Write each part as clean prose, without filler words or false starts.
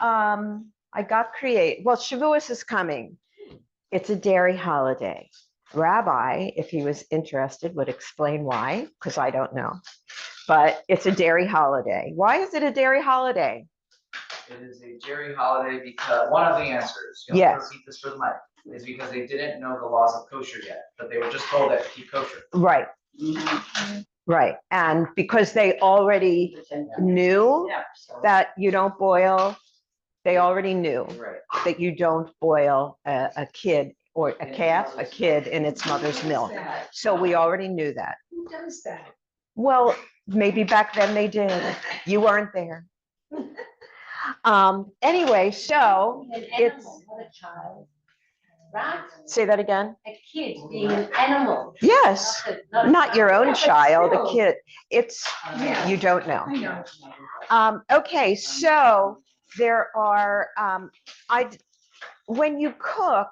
I got creative. Well, Shavuot is coming. It's a dairy holiday. Rabbi, if he was interested, would explain why, because I don't know. But it's a dairy holiday. Why is it a dairy holiday? It is a dairy holiday because one of the answers, you'll have to repeat this for the mic, is because they didn't know the laws of kosher yet, but they were just told that to keep kosher. Right. Right. And because they already knew that you don't boil, they already knew that you don't boil a kid or a calf, a kid in its mother's milk. So we already knew that. Who does that? Well, maybe back then they did. You weren't there. Anyway, so it's. Not a child, right? Say that again. A kid being an animal. Yes, not your own child, a kid. It's, you don't know. I know. Okay, so there are, when you cook,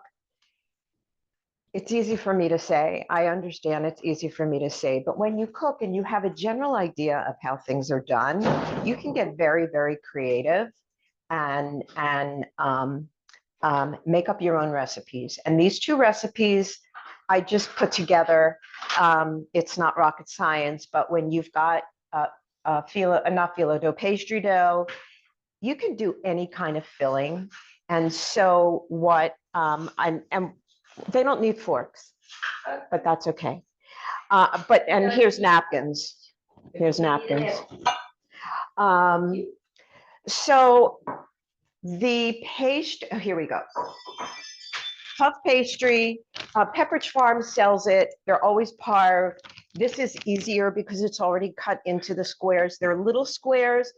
it's easy for me to say, I understand it's easy for me to say, but when you cook and you have a general idea of how things are done, you can get very, very creative and make up your own recipes. And these two recipes I just put together. It's not rocket science, but when you've got not phyllo dough, pastry dough, you can do any kind of filling. And so what and they don't need forks, but that's okay. And here's napkins. Here's napkins. So the pastry, oh, here we go. Puff pastry, Pepperidge Farm sells it. They're always parve. This is easier because it's already cut into the squares. They're little squares.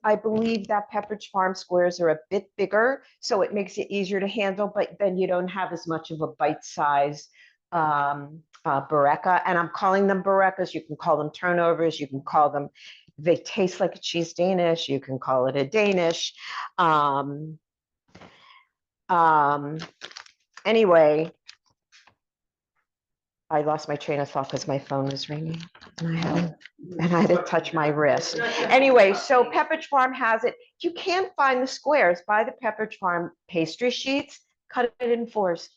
I believe that Pepperidge Farm squares are a bit bigger, so it makes it easier to handle, but then you don't have as much of a bite-size bureka. And I'm calling them burekas. You can call them turnovers. You can call them, they taste like a cheese Danish. You can call it a Danish. Anyway, I lost my train of thought because my phone was ringing and I had to touch my wrist. Anyway, so Pepperidge Farm has it. You can't find the squares. Buy the Pepperidge Farm pastry sheets, cut it in fours.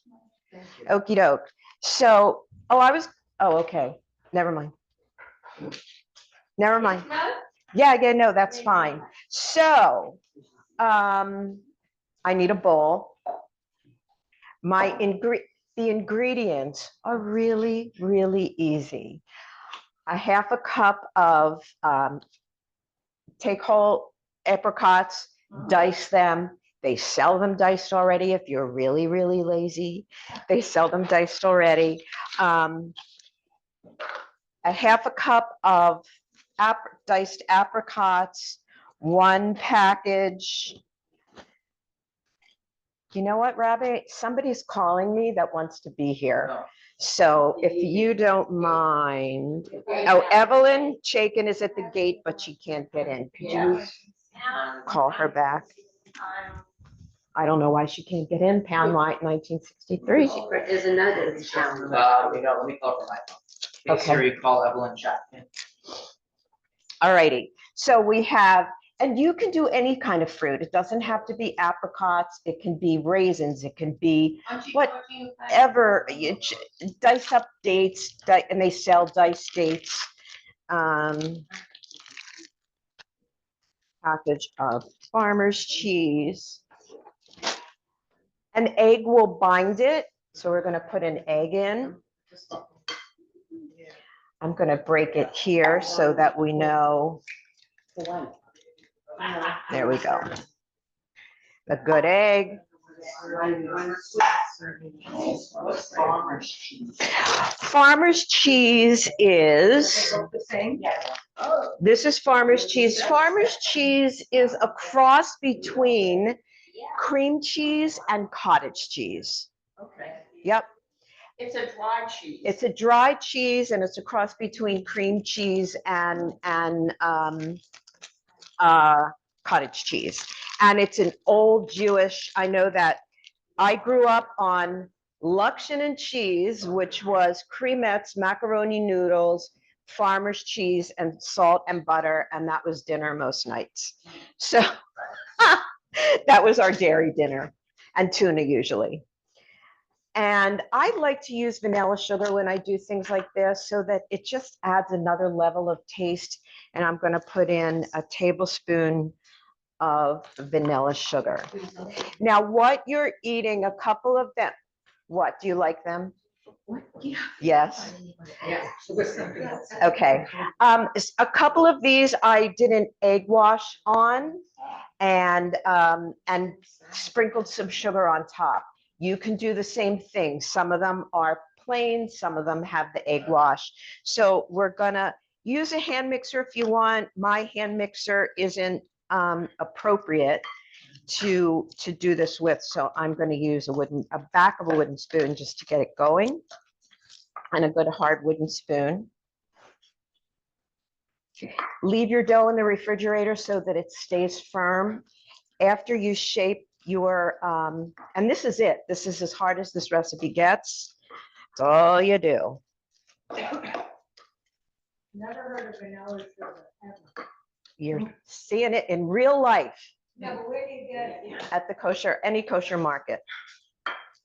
Okie doke. So, okay. Never mind. Never mind. Yeah, no, that's fine. So, I need a bowl. The ingredients are really, really easy. A half a cup of take whole apricots, dice them. They sell them diced already if you're really, really lazy. They sell them diced already. A half a cup of diced apricots, one package. You know what, Rabbi? Somebody's calling me that wants to be here. No. So if you don't mind. Oh, Evelyn Chaikin is at the gate, but she can't get in. Could you call her back? I don't know why she can't get in. Pound line 1963. There's another pound. Let me call for my phone. Okay. Siri, call Evelyn Chapman. All righty. So we have, and you can do any kind of fruit. It doesn't have to be apricots. It can be raisins. It can be whatever. You dice up dates, and they sell diced dates. Package of farmer's cheese. An egg will bind it. So we're going to put an egg in. I'm going to break it here so that we know. There we go. A good egg. Farmer's cheese is, this is farmer's cheese. Farmer's cheese is a cross between cream cheese and cottage cheese. Okay. Yep. It's a dry cheese. It's a dry cheese, and it's a cross between cream cheese and cottage cheese. And it's an old Jewish, I know that I grew up on Lakshan and cheese, which was cremettes, macaroni noodles, farmer's cheese, and salt and butter, and that was dinner most nights. So That was our dairy dinner, and tuna usually. And I like to use vanilla sugar when I do things like this so that it just adds another level of taste. And I'm going to put in a tablespoon of vanilla sugar. Now, what you're eating, a couple of them, what, do you like them? Yes. Okay. A couple of these I did an egg wash on and sprinkled some sugar on top. You can do the same thing. Some of them are plain, some of them have the egg wash. So we're gonna use a hand mixer if you want. My hand mixer isn't appropriate to do this with, so I'm going to use a back of a wooden spoon just to get it going, and a good hard wooden spoon. Leave your dough in the refrigerator so that it stays firm. After you shape your, and this is it. This is as hard as this recipe gets. That's all you do. Never heard of vanilla sugar, ever. You're seeing it in real life Yeah, but where do you get it? at the kosher, any kosher market.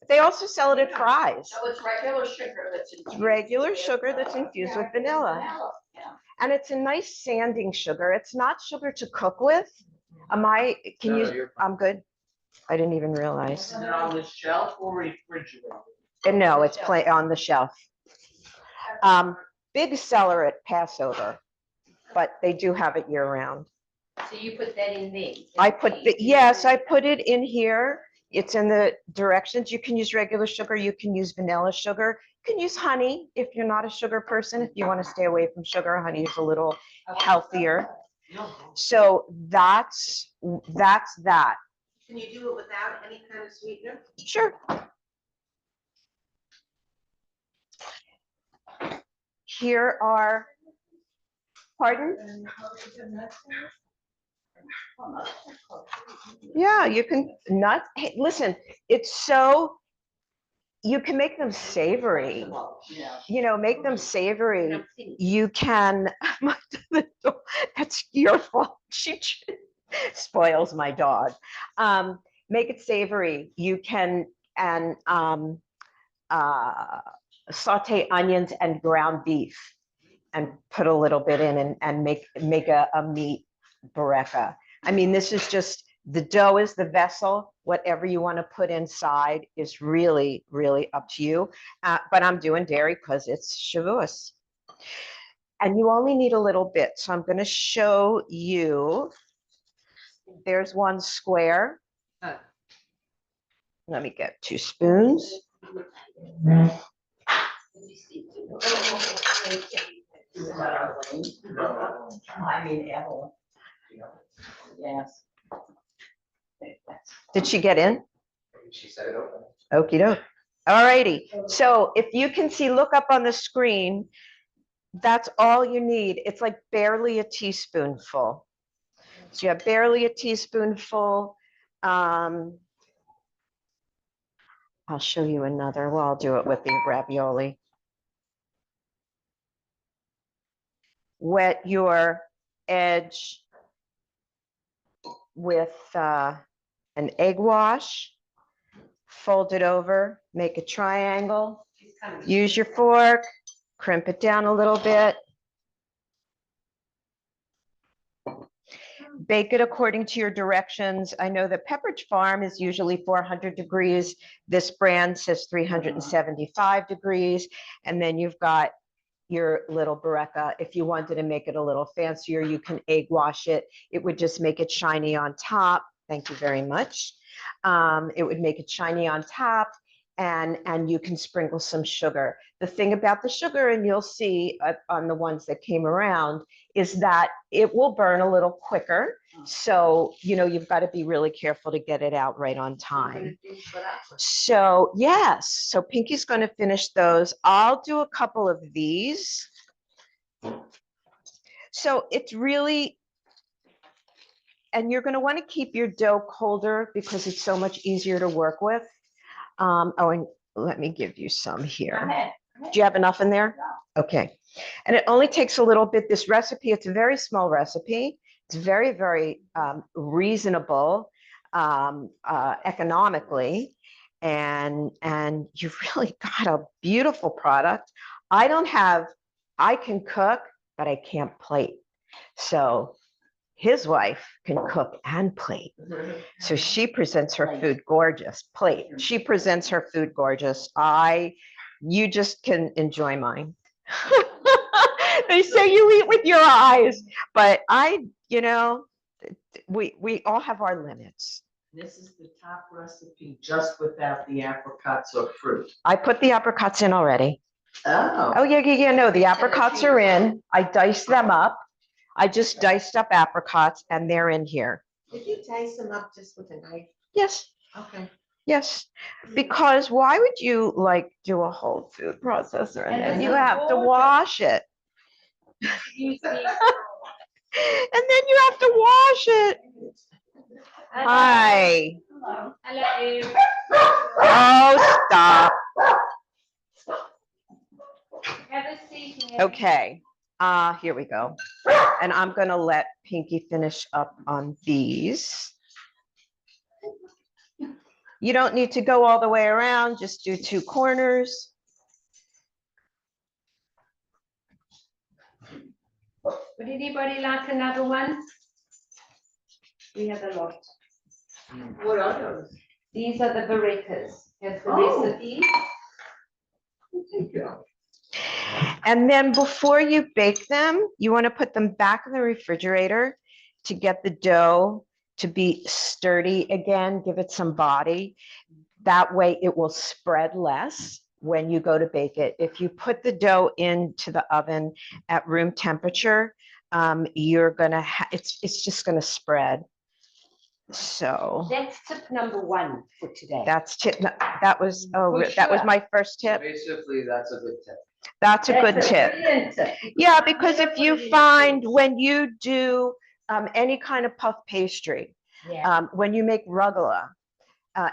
They also sell it at Fry's. Oh, it's regular sugar that's It's infused. regular sugar that's infused with vanilla. Yeah. And it's a nice sanding sugar. It's not sugar to cook with. Can No, you, you're I'm good. I didn't even realize. Is it on the shelf or refrigerator? And no, it's on the shelf. Big seller at Passover, but they do have it year round. So you put that in these? Yes, I put it in here. It's in the directions. You can use regular sugar. You can use vanilla sugar. You can use honey if you're not a sugar person. If you want to stay away from sugar, honey is a little healthier. So that's that. Can you do it without any kind of sweetener? Sure. Here are, pardon? Yeah, you can nuts. Hey, listen, it's so, you can make them savory. You know, make them savory. You can, that's your fault. She spoils my dog. Make it savory. You can, and saute onions and ground beef and put a little bit in and make a meat bureka. I mean, this is just, the dough is the vessel. Whatever you want to put inside is really, really up to you. But I'm doing dairy because it's Shavuot. And you only need a little bit. So I'm going to show you. There's one square. Let me get 2 spoons. I mean, Evelyn. Yes. Did she get in? She said it open. Okie doke. All righty. So if you can see, look up on the screen. That's all you need. It's like barely a teaspoonful. So you have barely a teaspoonful. I'll show you another. Well, I'll do it with the ravioli. Wet your edge with an egg wash. Fold it over, make a triangle. Use your fork, crimp it down a little bit. Bake it according to your directions. I know that Pepperidge Farm is usually 400 degrees. This brand says 375 degrees. And then you've got your little bureka. If you wanted to make it a little fancier, you can egg wash it. It would just make it shiny on top. Thank you very much. It would make it shiny on top, and you can sprinkle some sugar. The thing about the sugar, and you'll see on the ones that came around, is that it will burn a little quicker. So, you know, you've got to be really careful to get it out right on time. So, yes, so Pinky's going to finish those. I'll do a couple of these. So it's really, and you're going to want to keep your dough colder because it's so much easier to work with. Oh, and let me give you some here. Do you have enough in there? Okay. And it only takes a little bit. This recipe, it's a very small recipe. It's very, very reasonable. economically, and you've really got a beautiful product. I can cook, but I can't plate. So his wife can cook and plate. So she presents her food gorgeous. Plate. She presents her food gorgeous. You just can enjoy mine. They say you eat with your eyes, but we all have our limits. This is the top recipe just without the apricots or fruit. I put the apricots in already. Oh. Oh, yeah, no, the apricots are in. I diced them up. I just diced up apricots and they're in here. Did you dice them up just with a knife? Yes, Okay. yes. Because why would you like do a whole food processor and then you have to wash it? And then you have to wash it. Hi. Hello. Oh, stop. Have a seat. Mary. Okay, here we go. And I'm gonna let Pinky finish up on these. You don't need to go all the way around, just do 2 corners. Would anybody like another one? We have a lot. What are those? These are the Berettas. Here's the Oh. recipe. Thank you. And then before you bake them, you want to put them back in the refrigerator to get the dough to be sturdy again, give it some body. That way it will spread less when you go to bake it. If you put the dough into the oven at room temperature, you're gonna it's just gonna spread. So That's tip number 1 for today. that's tip. That was my first tip. Basically, that's a good tip. That's a good tip. Brilliant tip. Yeah, because if you find when you do any kind of puff pastry, Yeah. when you make rugula,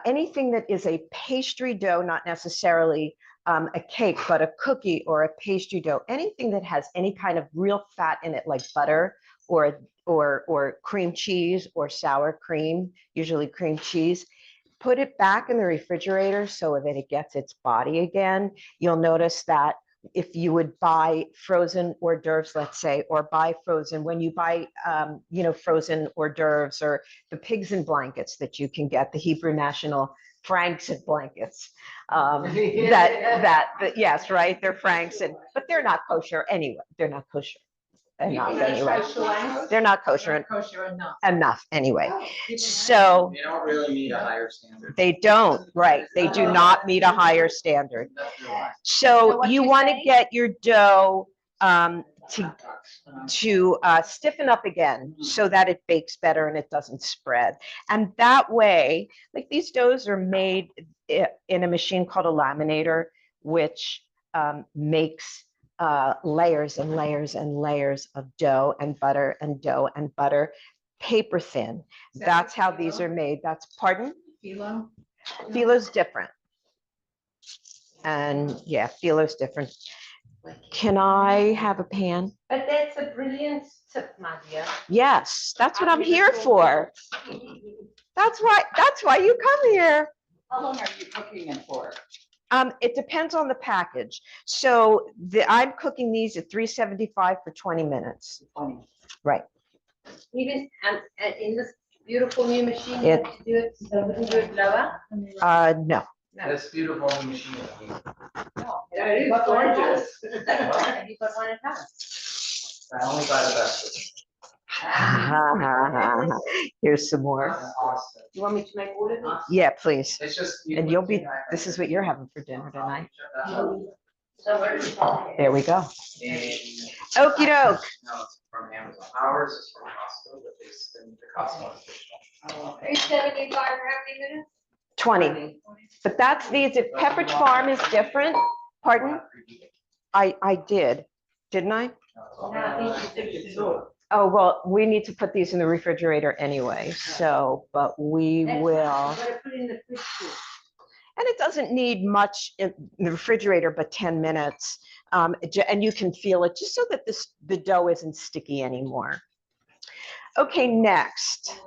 anything that is a pastry dough, not necessarily a cake, but a cookie or a pastry dough, anything that has any kind of real fat in it, like butter or cream cheese or sour cream, usually cream cheese, put it back in the refrigerator so that it gets its body again. You'll notice that if you would buy frozen hors d'oeuvres, let's say, or buy frozen, when you buy, frozen hors d'oeuvres or the pigs in blankets that you can get, the Hebrew National Franks and blankets, yes, right, they're Franks, but they're not kosher anyway. They're not kosher. They're not anyway. They're not kosher enough anyway. So They don't really meet a higher standard. they don't, right? They do not meet a higher standard. So you want to get your dough to stiffen up again so that it bakes better and it doesn't spread. And that way, like these doughs are made in a machine called a laminator, which makes layers and layers and layers of dough and butter and dough and butter, paper thin. That's how these are made. That's, pardon? Phyllo? Phyllo's different. And yeah, Phyllo's different. Can I have a pan? But that's a brilliant tip, my dear. Yes, that's what I'm here for. That's why you come here. How long are you cooking it for? It depends on the package. So I'm cooking these at 375 for 20 minutes. 20. Right. Even in this beautiful new machine, you It- have to do it, so we can do it lower. No. This beautiful new machine. No. That is You've got one at home. gorgeous. You've got one at home. I only buy the best. Here's some more. Awesome. You want me to make all of these? Yeah, please. It's just. And this is what you're having for dinner tonight. So where- There we go. And- Okey doke. No, it's from Amazon. Ours is from Costco, but they send the Costco. official. 375 for how many minutes? 20. But that's these, if Pepperidge Farm is different, pardon? I did, didn't I? No, I think you took it. Oh, well, we need to put these in the refrigerator anyway, so, but we That's fine. will. You gotta put it in the fridge too. And it doesn't need much in the refrigerator, but 10 minutes. And you can feel it just so that the dough isn't sticky anymore. Okay, next.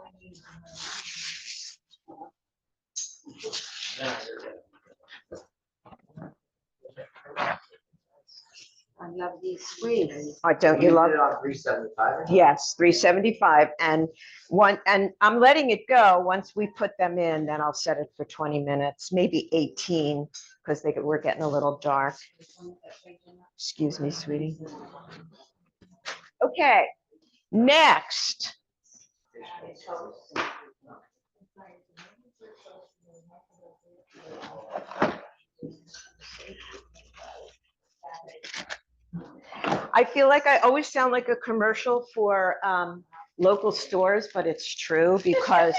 love these sweets. Oh, don't you love? 375? Yes, 375 and I'm letting it go. Once we put them in, then I'll set it for 20 minutes, maybe 18, because we're getting a little dark. Excuse me, sweetie. Okay, next. I feel like I always sound like a commercial for local stores, but it's true because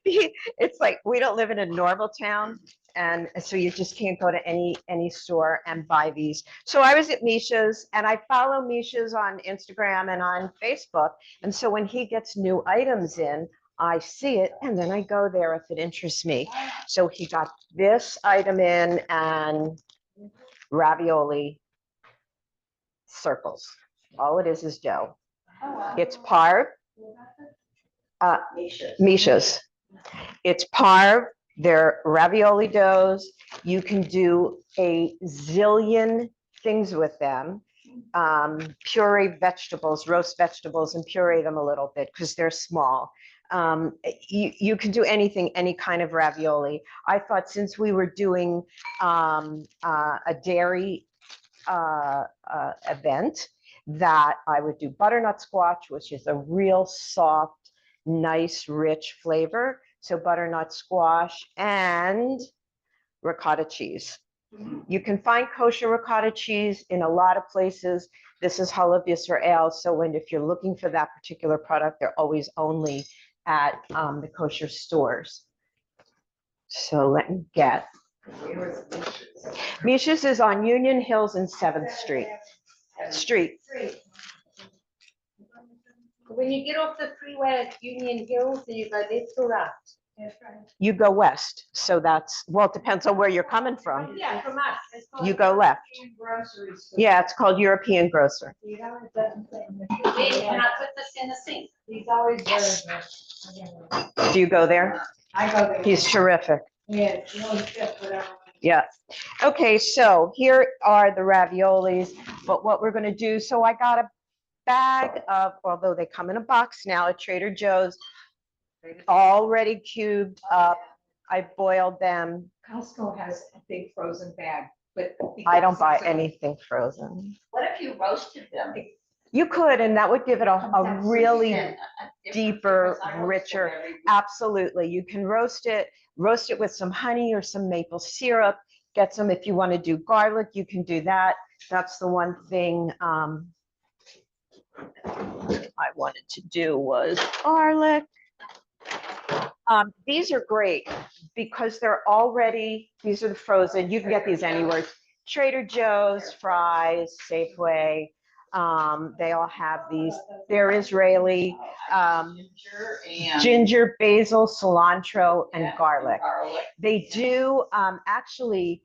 it's like we don't live in a normal town. And so you just can't go to any store and buy these. So I was at Misha's and I follow Misha's on Instagram and on Facebook. And so when he gets new items in, I see it and then I go there if it interests me. So he got this item in and ravioli circles. All it is dough. It's parve. Misha's. It's parve. They're ravioli doughs. You can do a zillion things with them. Puree vegetables, roast vegetables, and puree them a little bit because they're small. You can do anything, any kind of ravioli. I thought since we were doing a dairy event that I would do butternut squash, which is a real soft, nice, rich flavor. So butternut squash and ricotta cheese. You can find kosher ricotta cheese in a lot of places. This is Halav Yisrael. So if you're looking for that particular product, they're always only at the kosher stores. So let me get. Misha's is on Union Hills and 7th Street. When you get off the freeway at Union Hills, and you go left or right? You go west. So it depends on where you're coming from. Yeah, from us. You go left. Yeah, it's called European Grocer. Can I put this in the sink? He's always there. Do you go there? I go there. He's terrific. Yeah, whatever. Yeah. Okay, so here are the raviolis, but what we're going to do, so I got a bag of, although they come in a box now at Trader Joe's, already cubed up. I boiled them. Costco has a big frozen bag, but. I don't buy anything frozen. What if you roasted them? You could, and that would give it a really deeper, richer. Absolutely. You can roast it with some honey or some maple syrup. Get some, if you want to do garlic, you can do that. That's the one thing I wanted to do was garlic. These are great because these are the frozen. You can get these anywhere. Trader Joe's, Fry's, Safeway. They all have these. They're Israeli. Ginger, basil, cilantro, and garlic. They do actually,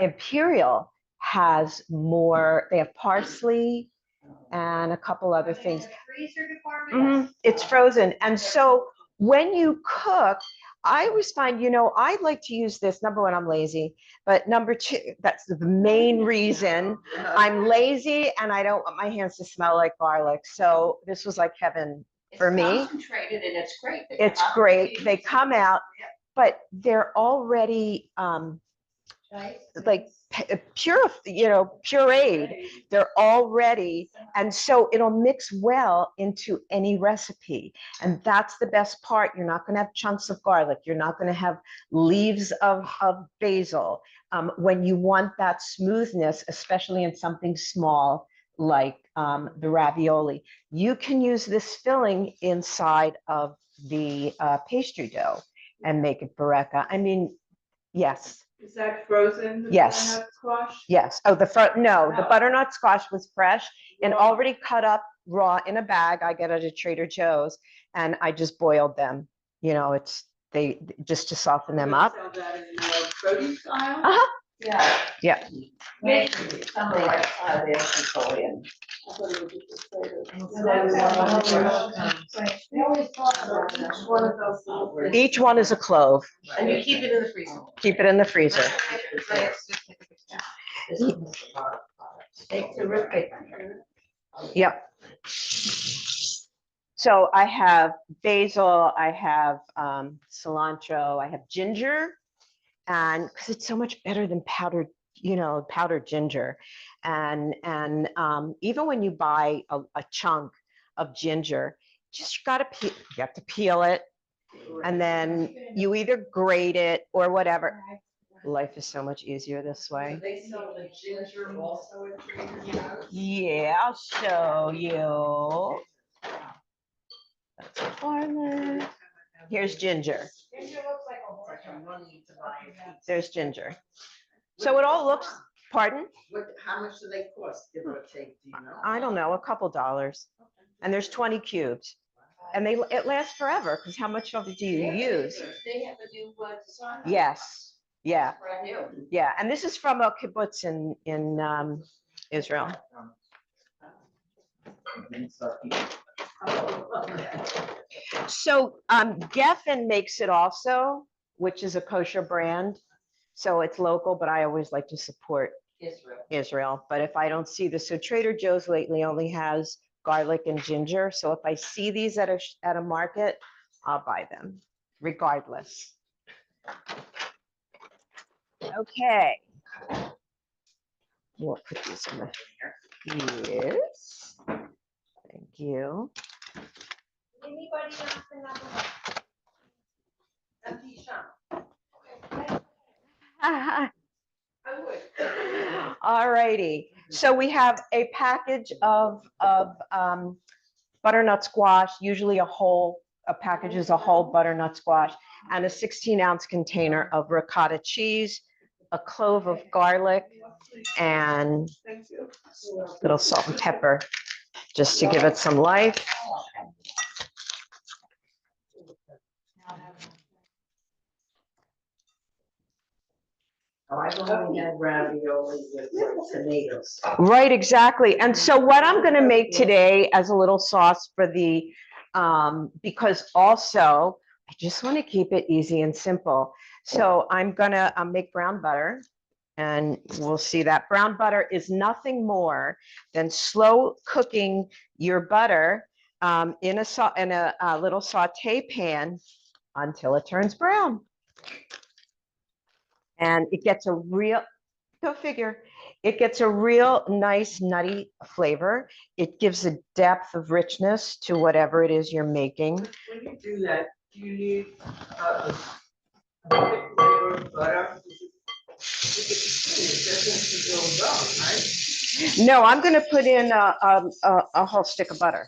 Imperial has more. They have parsley and a couple other things. Freezer department? It's frozen. And so when you cook, I always find, I like to use this. Number one, I'm lazy. But number two, that's the main reason. I'm lazy and I don't want my hands to smell like garlic. So this was like heaven for me. It's concentrated and it's great. It's great. They come out, but they're already like pureed. They're already, and so it'll mix well into any recipe. And that's the best part. You're not going to have chunks of garlic. You're not going to have leaves of basil. When you want that smoothness, especially in something small like the ravioli, you can use this filling inside of the pastry dough and make it baraka. I mean, yes. Is that frozen? the Yes. butternut Squash? Yes. Oh, the butternut squash was fresh and already cut up raw in a bag. I get it at Trader Joe's and I just boiled them. They just to soften them up. Sell that in the produce aisle? Uh-huh. Yeah. Yeah. Maybe some of the right side there can go in. They always talk about each one of those little. Each one is a clove. And you keep it in the freezer? Keep it in the freezer. They terrific. Yep. So I have basil, I have cilantro, I have ginger, and because it's so much better than powdered, powdered ginger. And even when you buy a chunk of ginger, just you have to peel it, and then you either grate it or whatever. Life is so much easier this way. They sell the ginger also at Trader Joe's? Yeah, I'll show you. That's garlic. Here's ginger. Ginger looks like a It's like money to buy it. There's ginger. So it all looks, pardon? How much do they cost, give or take, do you know? I don't know, a couple dollars. And there's 20 cubes. And it lasts forever, because how much of it do you use? They have a new design. Yes, yeah, Brand new. yeah. And this is from a kibbutz in Israel. So Geffen makes it also, which is a kosher brand. So it's local, but I always like to support Israel. But if I don't see this, so Trader Joe's lately only has garlic and ginger. So if I see these at a market, I'll buy them regardless. Okay. We'll put these in the, yes. Thank you. Anybody else another one? Empty shop. I would. All righty. So we have a package of butternut squash, usually a package is a whole butternut squash, and a 16-ounce container of ricotta cheese, a clove of garlic, and a little salt and pepper, just to give it some life. I've only had ravioli with tomatoes. Right, exactly. And so what I'm going to make today as a little sauce for the, because also I just want to keep it easy and simple. So I'm going to make brown butter, and we'll see that brown butter is nothing more than slow cooking your butter in a little saute pan until it turns brown. And it gets a real, go figure, it gets a real nice nutty flavor. It gives a depth of richness to whatever it is you're making. When you do that, do you need a thick layer of butter? It doesn't go well, right? No, I'm going to put in a whole stick of butter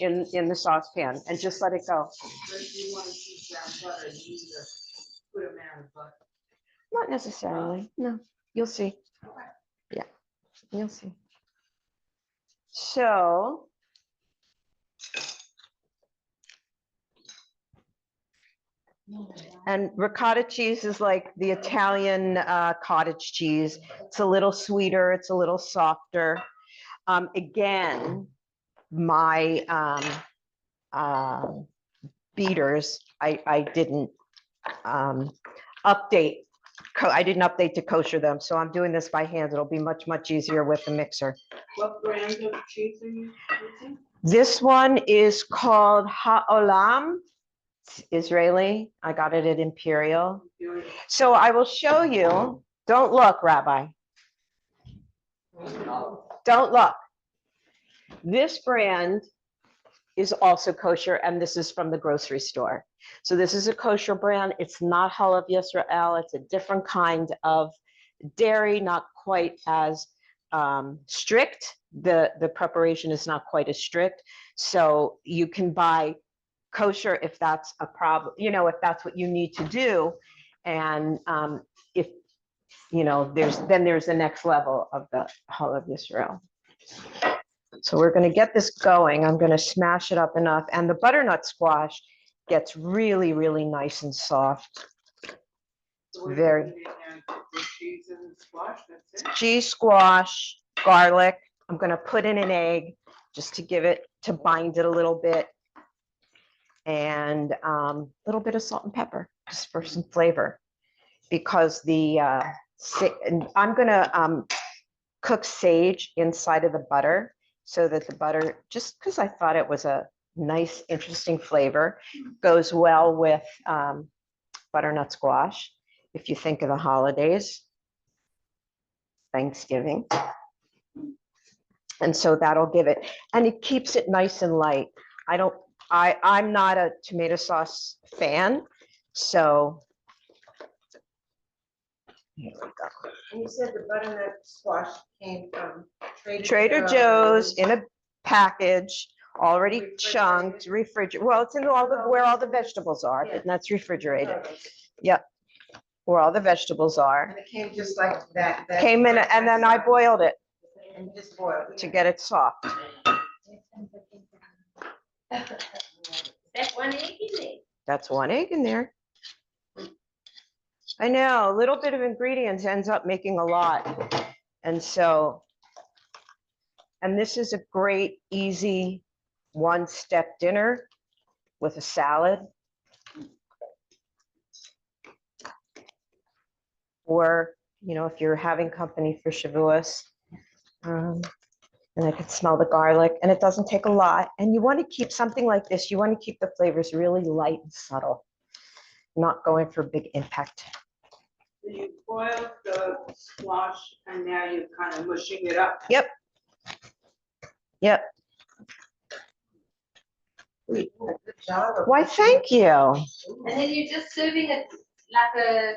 in the saucepan and just let it go. But if you want to keep that butter, you need a good amount of butter. Not necessarily, no, you'll see. Yeah, you'll see. So. And ricotta cheese is like the Italian cottage cheese. It's a little sweeter, it's a little softer. Again, my beaters, I didn't update. I didn't update to kosher them, so I'm doing this by hand. It'll be much, much easier with the mixer. What brand of cheese are you using? This one is called Ha'olam. It's Israeli. I got it at Imperial. So I will show you. Don't look, Rabbi. Don't look. This brand is also kosher, and this is from the grocery store. So this is a kosher brand. It's not Halav Yisrael. It's a different kind of dairy, not quite as strict. The preparation is not quite as strict. So you can buy kosher if that's a problem, if that's what you need to do. And if, there's the next level of the Halav Yisrael. So we're going to get this going. I'm going to smash it up enough. And the butternut squash gets really, really nice and soft. Very. Cheese and squash, that's it? Cheese, squash, garlic. I'm going to put in an egg just to bind it a little bit. And a little bit of salt and pepper just for some flavor. Because and I'm going to cook sage inside of the butter so that the butter, just because I thought it was a nice, interesting flavor, goes well with butternut squash. If you think of the holidays, Thanksgiving. And so that'll give it, and it keeps it nice and light. I'm not a tomato sauce fan, so. Here we go. And you said the butternut squash came from Trader Joe's in a package, already Refrigerated. chunked, refrigerated. Well, it's in all the, where all the vegetables are, and that's refrigerated. Yep, where all the vegetables are. And it came just like that. Came in, and then I boiled it And just boiled it. to get it soft. That one egg in there. That's one egg in there. I know, a little bit of ingredients ends up making a lot. And so, and this is a great, easy, one-step dinner with a salad. Or, you know, if you're having company for Shavuot, and I can smell the garlic, and it doesn't take a lot. And you want to keep something like this, you want to keep the flavors really light and subtle, not going for big impact. So you boiled the squash and now you're kind of mushing it up. Yep. Yep. Good job. Why, thank you. And then you're just serving it like a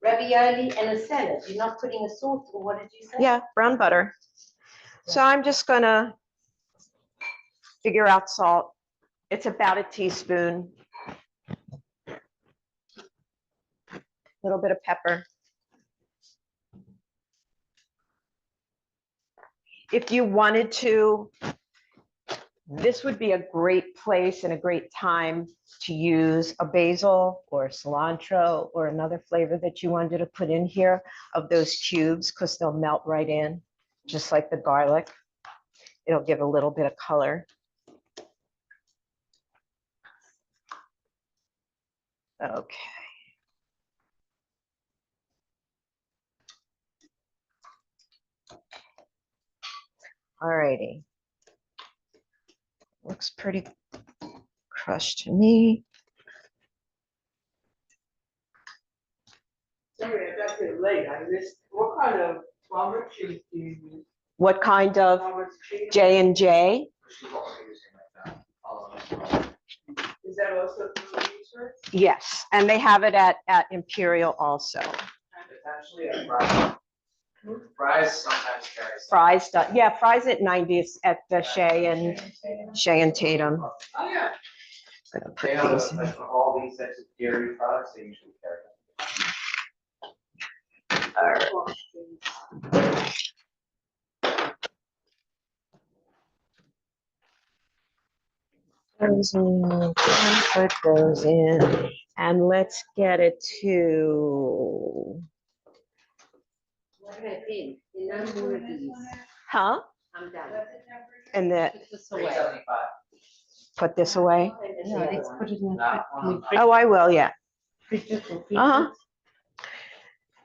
ravioli and a salad. You're not putting a sauce, or what did you say? Yeah, brown butter. So I'm just gonna figure out salt. It's about a teaspoon. Little bit of pepper. If you wanted to, this would be a great place and a great time to use a basil or cilantro or another flavor that you wanted to put in here of those cubes, because they'll melt right in, just like the garlic. It'll give a little bit of color. Okay. All righty. Looks pretty crushed to me. Sorry, I got there late. I missed, what kind of farmer cheese do you use? What kind of Farmer's cheese? J&J? She's also using like that. All of them. Is that also from the research? Yes, and they have it at Imperial also. It's actually a fry. Fries sometimes carry. Fries, yeah, Fries at 90s at the Shea and Tatum. Oh, yeah. Gonna They put have these in. like all these types of dairy products, they usually carry them. All right. Those in, put those in, and let's get it to, What about them? You're not doing these. huh? I'm done. And that, Put this away. 375. put this away? No, let's put it in the Not one. Oh, I will, yeah. fridge. Uh-huh.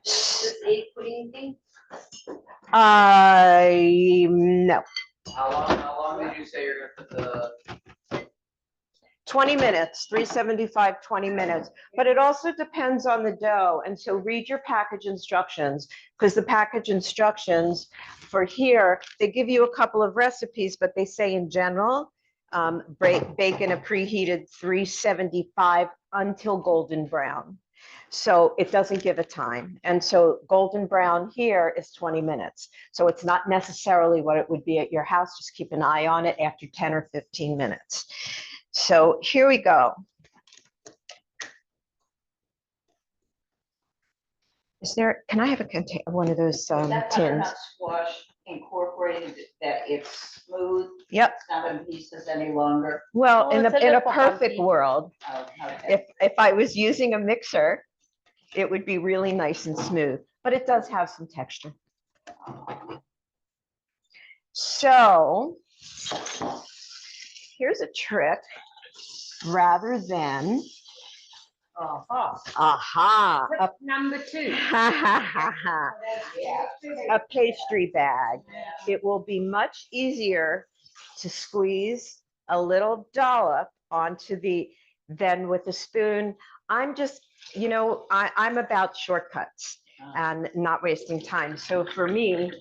This egg pudding thing? No, How long did you say you're gonna put the? 20 minutes, 375, 20 minutes. But it also depends on the dough. And so read your package instructions, because the package instructions for here, they give you a couple of recipes, but they say in general, bake in a preheated 375 until golden brown. So it doesn't give a time. And so golden brown here is 20 minutes. So it's not necessarily what it would be at your house. Just keep an eye on it after 10 or 15 minutes. So here we go. Is there, can I have a container, one of those That tins? butternut squash incorporated that it's smooth, Yep. it's not in pieces any longer. Well, Oh, in it's a a little perfect bumpy. world, Oh, okay. if I was using a mixer, it would be really nice and smooth, but it does have some texture. So here's a trick. Rather than, Aha. Tip number 2. A pastry bag. It will be much easier to squeeze a little dollop onto than with a spoon. I'm just, I'm about shortcuts and not wasting time. So for me,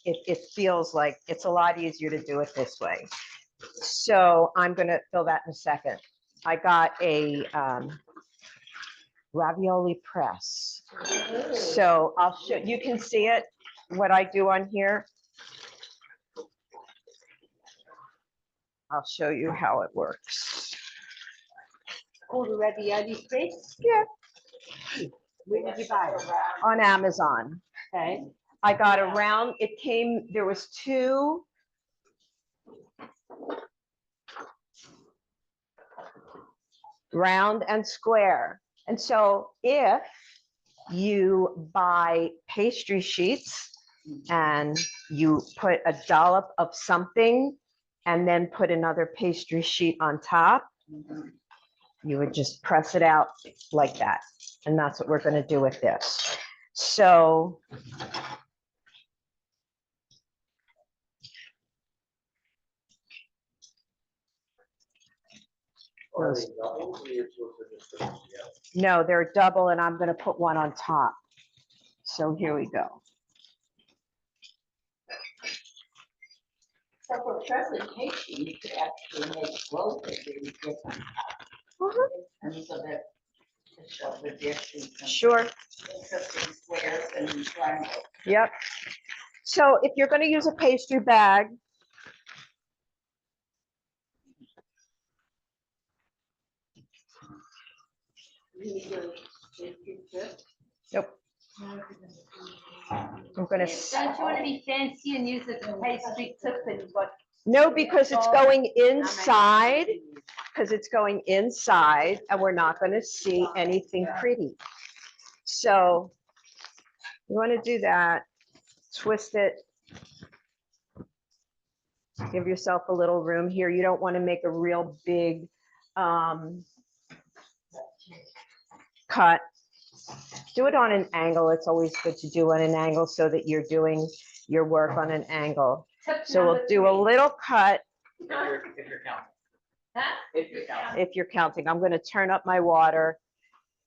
it feels like it's a lot easier to do it this way. So I'm going to fill that in a second. I got a ravioli press. So I'll show, you can see it, what I do on here. I'll show you how it works. Called a ravioli press. Yeah. Where did you buy it? On Amazon. Okay. I got a round, there was 2 round and square. And so if you buy pastry sheets and you put a dollop of something and then put another pastry sheet on top, you would just press it out like that. And that's what we're going to do with this. So no, they're double, and I'm going to put one on top. So here we go. So for presentation, you could actually make both of these different. And so that to show the dishes. And Sure. interesting squares and triangles. Yep. So if you're going to use a pastry bag, nope. I'm going to, Don't you want to be fancy and use a pastry tip and you've got. no, because it's going inside, and we're not going to see anything pretty. So you want to do that, twist it. Give yourself a little room here. You don't want to make a real big cut. Do it on an angle. It's always good to do on an angle so that you're doing your work on an angle. So we'll do a little cut. If you're counting. Huh? If you're counting. If you're counting, I'm going to turn up my water.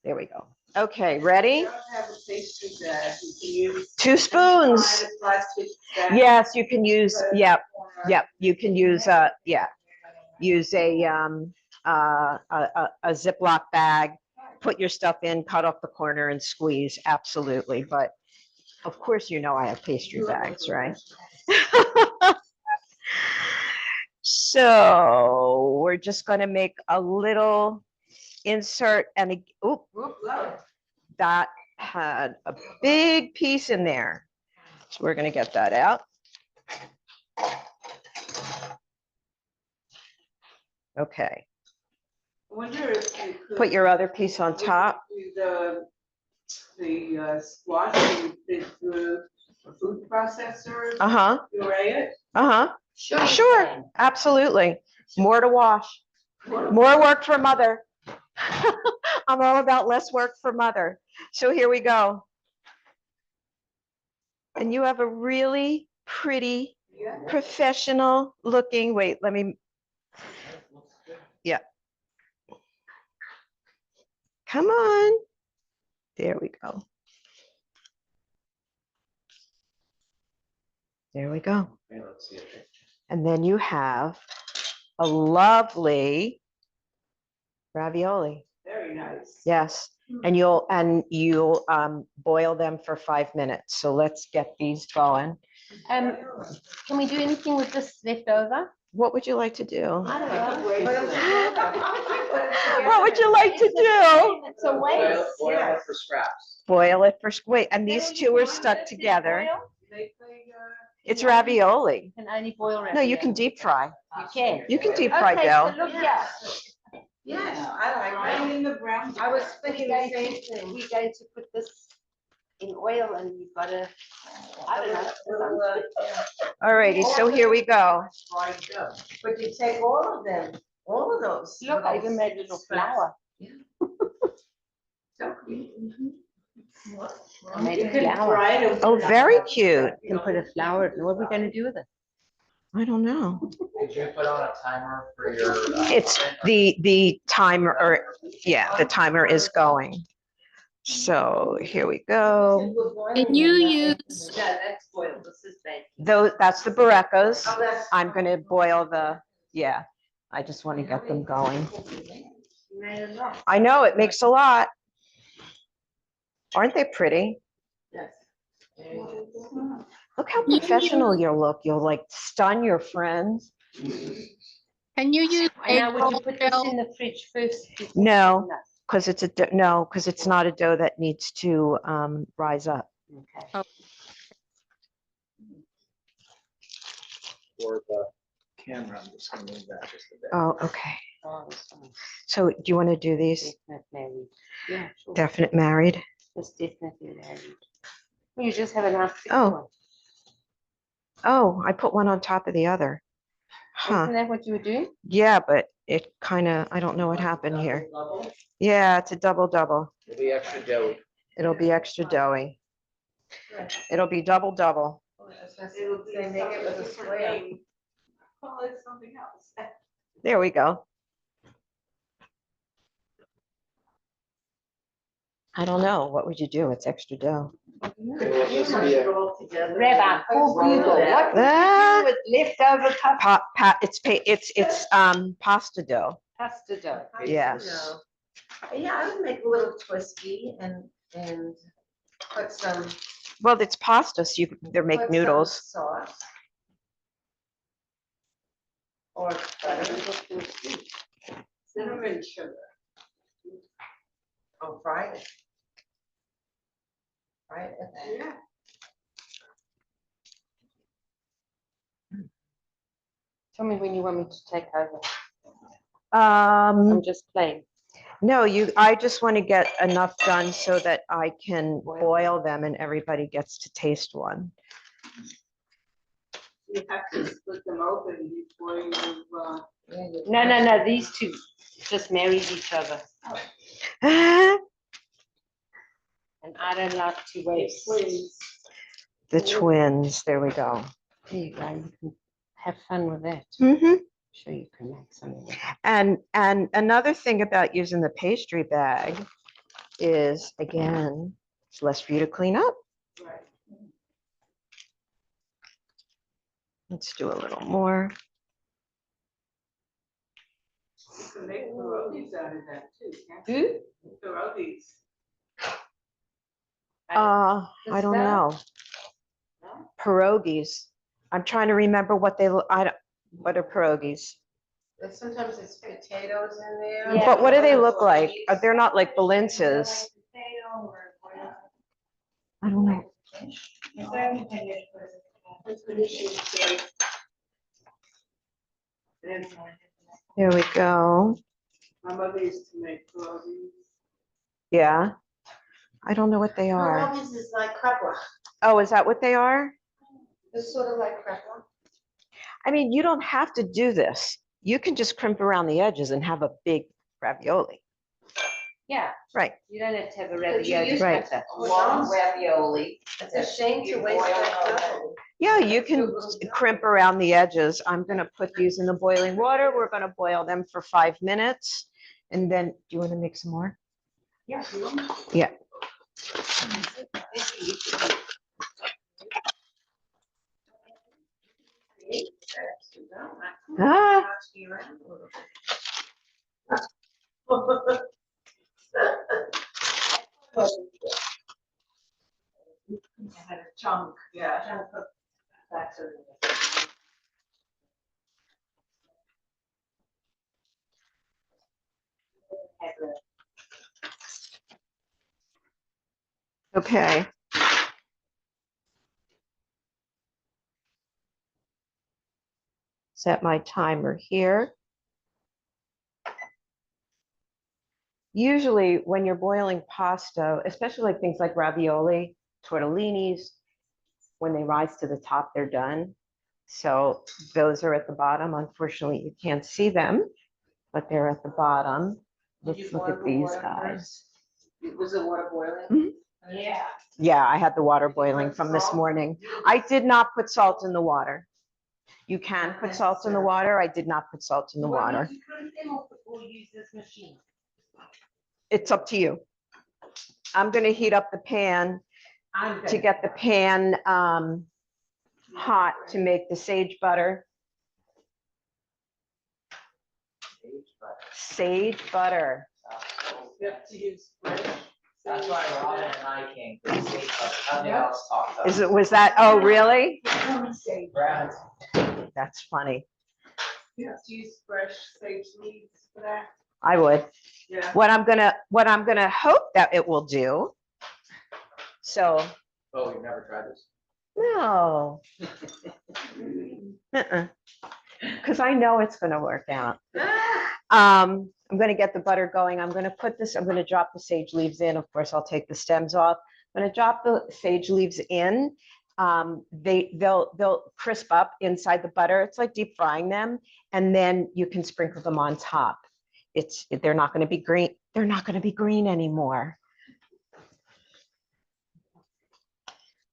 There we go. Okay, ready? You don't have a pastry bag, you can use. 2 spoons. Find a plastic bag. Yes, you can use, yep, you can use, use a Ziploc bag, put your stuff in, cut off the corner and squeeze, absolutely. But of course, I have pastry bags, right? So we're just going to make a little insert and, oop, that had a big piece in there. So we're going to get that out. Okay, I wonder if you could. put your other piece on top. Do the squash in the food processor, Uh-huh, puree it. uh-huh. Sure. Sure, absolutely. More to wash, more work for mother. I'm all about less work for mother. So here we go. And you have a really pretty, professional looking, wait, let me, yeah. Come on. There we go. There we go. Okay, let's see it. And then you have a lovely ravioli. Very nice. Yes, and you'll boil them for 5 minutes. So let's get these going. Can we do anything with this left over? What would you like to do? I don't know. What would you like to do? It's a waste. Boil it for scraps. Boil it for, wait, and these 2 are stuck together. It's ravioli. You can only boil ravioli. No, you can deep fry. You can. You can deep fry Okay, dough. so look here. Yes, I like Right that. in the brown. I was We're thinking the going same to, thing. we're going to put this in oil and you've got to, I don't know. All righty, so here we go. Fried dough. But you take all of them, all of those. Look, I even made a little flower. I made a flower. Oh, very cute. You can put a flower. What are we gonna do with it? I don't know. Did you put on a timer for your? It's oven, or- the timer, or yeah, the timer is going. So here we go. Can you use, No, that's spoiled. This is bad. That's the barecas. Oh, that's- I'm gonna boil yeah, I just want to get them going. You made a lot. I know, it makes a lot. Aren't they pretty? Yes. Look how You- professional you look. You'll like stun your friends. can you use And egg now would you roll put this gel? in the fridge first? No. Because it's no, because it's not a dough that needs to rise up. Okay. For the camera, I'm just gonna move that just a bit. Oh, okay. Oh, this one. So do you want to do these Definite married. Yeah, sure. definite married? It's definitely married. You just have a nice. thick Oh. one. Oh, I put one on top of the other. Huh. Isn't that what you were doing? Yeah, but it kind of, I don't know what happened here. Yeah, it's a double. It'll be extra doughy. It'll be extra doughy. It'll be double. It'll be make it with a square. Call it something else. There we go. I don't know. What would you do? It's extra dough. Rabbi, poor Google, what would Ah. you do with leftover It's pasta dough. pasta dough? Yes. Yeah, I would make a little twisty and put some. Well, it's pasta, so they're make put some noodles. Sauce. Or butter. Cinnamon sugar. Oh, fry it. Fry it. Yeah. Tell me when you want me to take over. Um, I'm just playing. no, I just want to get enough done so that I can boil them and everybody gets to taste one. You have to split them open before you, No, these two just married each other. The And I don't like to waste. twins, there we go. There you go. You can have fun with that. Hmm. Sure you can make something. And another thing about using the pastry bag is, again, it's less for you to clean up. right. Let's do a little more. You can make pierogies out of that too, can't Who? you? Pierogies. I The don't stuff? know. Pierogies. I'm trying to remember what they look, what are pierogies? And sometimes it's potatoes in there. Yeah. But what do they look like? They're not like balinces. I don't know. There we go. My mother used to make pierogies. Yeah. I don't know what they are. Pierogies is like krepla. Oh, is that what they are? It's sort of like krepla. I mean, you don't have to do this. You can just crimp around the edges and have a big ravioli. Yeah, Right. you don't have to have a But you ravioli use Right. cutter. Long ravioli. It's a shame to You waste boil that them. dough. Yeah, you can crimp around the edges. I'm gonna put these in the boiling water. We're gonna boil them for 5 minutes. And then, do you want to make some more? Yeah. Yeah. Ah. I had a chunk, yeah. Okay. Set my timer here. Usually when you're boiling pasta, especially like things like ravioli, tortellinis, when they rise to the top, they're done. So those are at the bottom. Unfortunately, you can't see them, but they're at the bottom. Did you Let's look boil at the these water guys. Was the water boiling? Mhm. Yeah. Yeah, I had the water boiling from this morning. I did not put salt in the water. You can put salt in the water. I did not put salt in the water. You put them off before you use this machine. It's up to you. I'm gonna heat up the pan I'm to get the pan hot to make the sage butter. Sage butter. You have to use fresh. That's why Robin and I came, for the sake of nothing else talked about. Was that, oh, really? Brad, That's funny. You have to use fresh sage leaves for that. I would. Yeah. What I'm gonna hope that it will do. So, oh, you've never tried this? no. Because I know it's gonna work out. I'm gonna get the butter going. I'm gonna drop the sage leaves in. Of course, I'll take the stems off. I'm gonna drop the sage leaves in. They'll crisp up inside the butter. It's like deep frying them, and then you can sprinkle them on top. They're not gonna be green. They're not gonna be green anymore.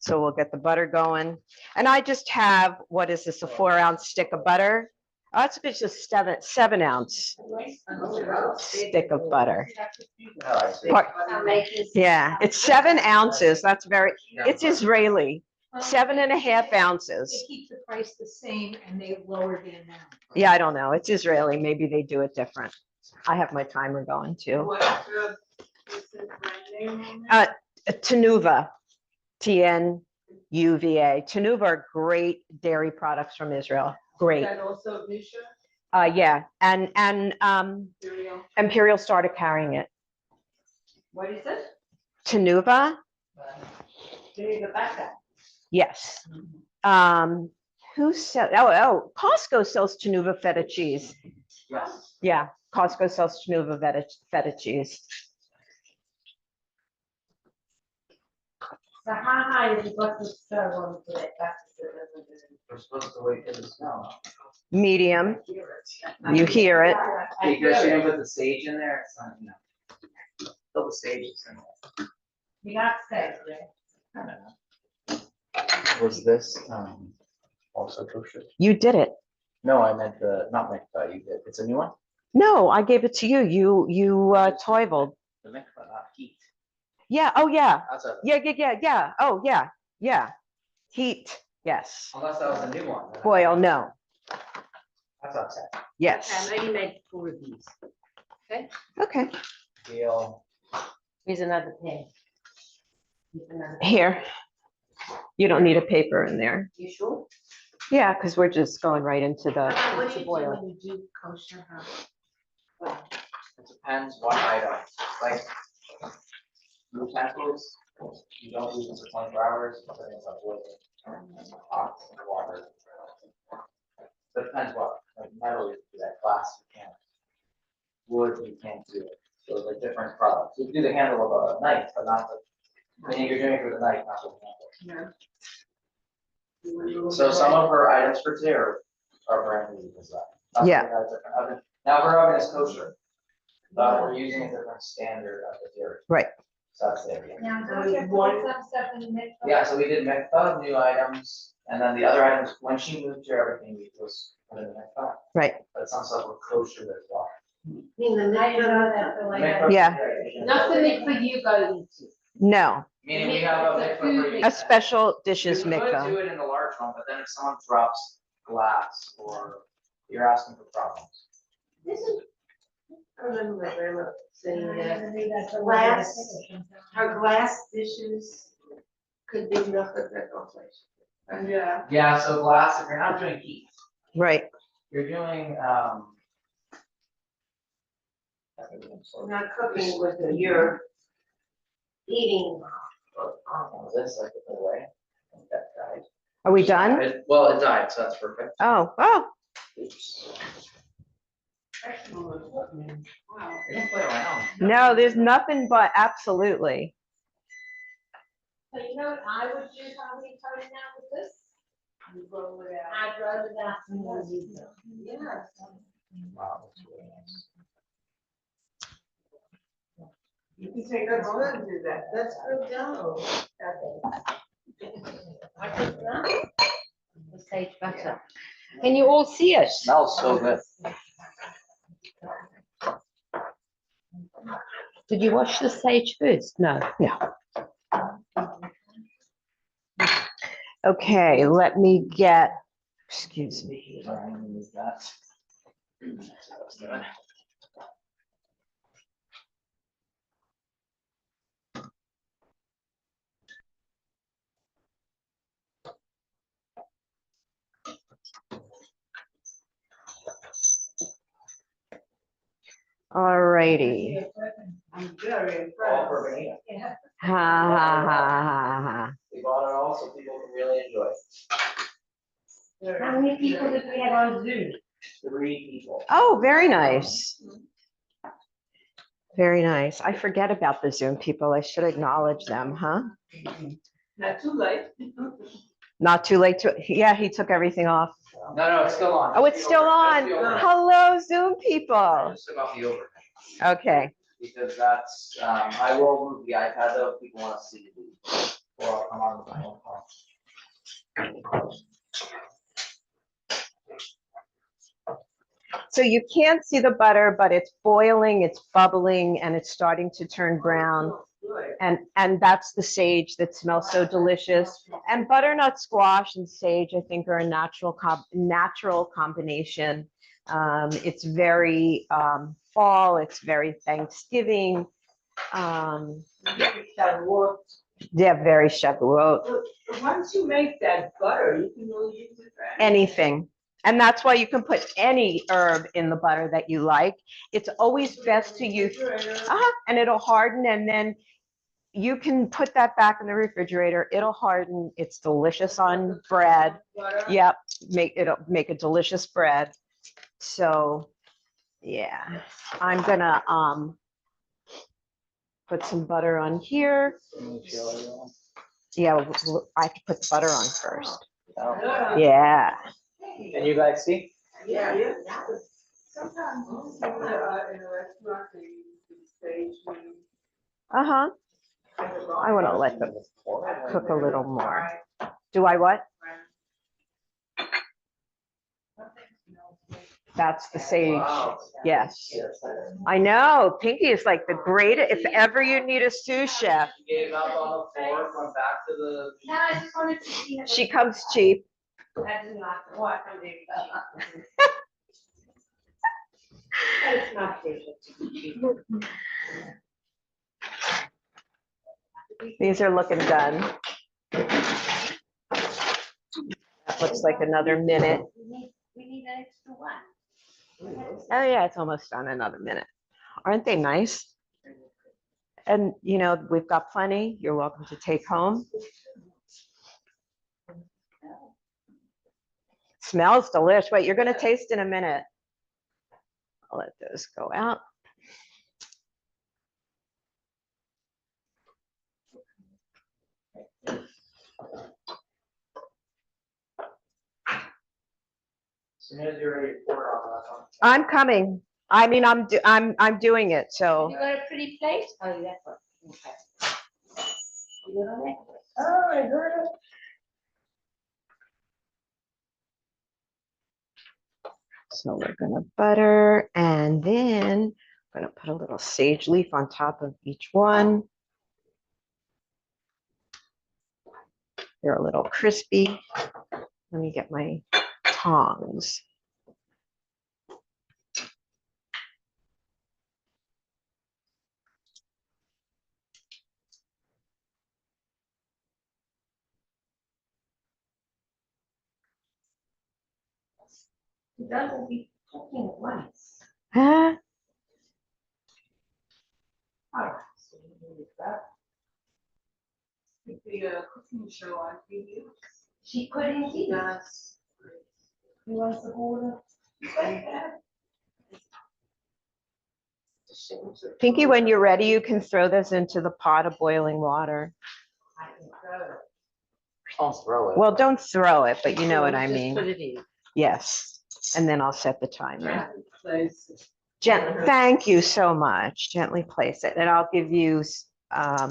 So we'll get the butter going. And I just have, what is this, a 4-ounce stick of butter? Oh, it's just 7-ounce stick of butter. No, I see. Yeah, it's 7 ounces. That's it's Israeli. 7.5 ounces. They keep the price the same and they lower the amount. Yeah, I don't know. It's Israeli. Maybe they do it different. I have my timer going too. What's the brand name on it? Tenuva, T-N-U-V-A. Tenuva are great dairy products from Israel. Great. That also Misha Yeah, and cereal. Imperial started carrying it. What is it? Tenuva, Give it back. yes. Who said? Costco sells Tenuva feta cheese. Yes. Yeah, Costco sells Tenuva feta cheese. So how high is the butter stove on for it? We're supposed to wait for the smell. Medium. You hear it. Because you didn't put the sage in there, it's not, Still the sage is in there. You got to say, I don't know. Was this, also kosher? You did it. No, I meant not mikvah, you did, it's a new one? No, I gave it to you. You toiveled. The mikvah, not heat. Yeah. Oh, yeah. Outside. Yeah. Oh, yeah. Heat. Yes. Unless that was a new one. Boil. No. That's outside. Yes. I know you made 4 of these. Okay. Deal. Here's another pen. Here's another pen. Here. You don't need a paper in there. You sure? Yeah, because we're just going right into the What do you do boil. when you do kosher? It depends what item, like utensils, you don't use them for 24 hours, but it's like wood, hot water. But it depends what, like metal, you can do that, glass, you can't. Wood, you can't do it, so they're different products. You can do the handle of a knife, but not the, when you're doing it with a knife, not with a handle. So some of her items for today are brand new as well. That's Yeah. why we got a different oven. Now her oven is kosher, but we're using a different standard of the dairy. Right. So that's there. Now, don't you put some stuff in the mix? Yeah, so we did mikvah, new items, and then the other items, when she moved here, everything we was put in the mikvah. Right. But some stuff were kosher as well. I didn't know that. so like that. Mikvah- Yeah. Nothing for you go into. No. Meaning we have a It's a mikvah food for you. A special dishes You could do mikvah. it in the large one, but then if someone drops glass or you're asking for problems. I remember my grandma saying that Glass. her glass dishes could be enough of that place. Yeah. Yeah, so glass, if you're not doing heat, Right. you're doing, Not cooking with your eating. this, I put it away. I think that died. Are we done? Well, it died, so that's perfect. Oh. Oops. We didn't play around. No, there's nothing but absolutely. So you know what I would do if I were starting out with this? I'd rather not. Yeah. Wow, that's really nice. You say, let's go and do that. Let's go. The sage butter. Can you all see it? Smells so good. Did you wash the sage first? No. Okay, let me get, excuse me. Sorry, I'm gonna move that. That's what I was doing. All righty. I'm very All for impressed. Benita. Ha, ha, ha, ha, ha. We bought it all so people can really enjoy it. How many people did we have on Zoom? 3 people. Oh, very nice. Very nice. I forget about the Zoom people. I should acknowledge them, huh? Not too late. Not too late to, yeah, he took everything off. No, it's still on. Oh, it's still on. Just the overhead. Hello, Zoom people. Just about the overhead. Okay. Because that's, I will move the iPad though, if people want to see the, or I'll come on with my own call. So you can't see the butter, but it's boiling, it's bubbling, and it's starting to turn brown. Good. And that's the sage that smells so delicious. And butternut squash and sage, I think, are a natural combination. It's very fall. It's very Thanksgiving. Shavuot. Yeah, very Shavuot. Once you make that butter, you can really use it for Anything. And that's why you can put any herb in the butter that you like. It's always best to use, and it'll harden, and then you can put that back in the refrigerator. It'll harden. It's delicious on bread. Butter. Yep, it'll make a delicious bread. So, yeah, I'm gonna put some butter on here. Yeah, I have to put the butter on first. Yeah. And you guys see? Yeah. Sometimes in a restaurant, they use sage. Uh-huh. I want to let them cook a little more. Do I what? That's the sage. Wow. Yes. I know. Pinky is like the greatest. If ever you need a sous chef, She gave up on the floor, went back to the. No, I just wanted to see. she comes cheap. I didn't like the what I'm doing. It's not favorite. These are looking done. That looks like another minute. We need an extra one. Oh yeah, it's almost done. Another minute. Aren't they nice? And you know, we've got plenty. You're welcome to take home. Smells delicious. Wait, you're gonna taste in a minute. I'll let those go out. As soon as you're ready to pour it on that one. I'm coming. I mean, I'm doing it. So You got a pretty plate? Oh, that's what. Okay. You got on it? Oh, I heard it. So we're gonna butter, and then I'm gonna put a little sage leaf on top of each one. They're a little crispy. Let me get my tongs. That will be cooking at once. Huh? So you need that. The cooking show on TV. She could indeed. Yes. You want the border? Pinky, when you're ready, you can throw this into the pot of boiling water. Don't throw it. Well, don't throw it, but you know what I Just mean. put it in. Yes. And then I'll set the timer. Place. Thank you so much. Gently place it, and I'll give you a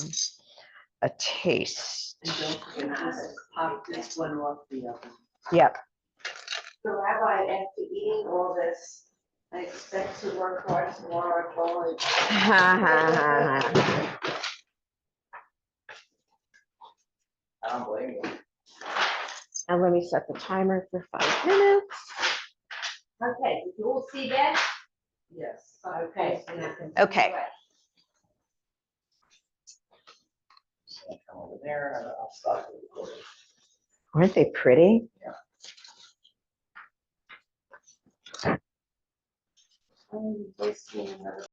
taste. And don't forget to pop this one off the oven. Yep. So Rabbi, after eating all this, I expect to work hard tomorrow at college. I don't blame you. And let me set the timer for 5 minutes. Okay, did you all see that? Yes. Okay. Okay. Just gonna come over there and I'll stop the recording. Aren't they pretty? This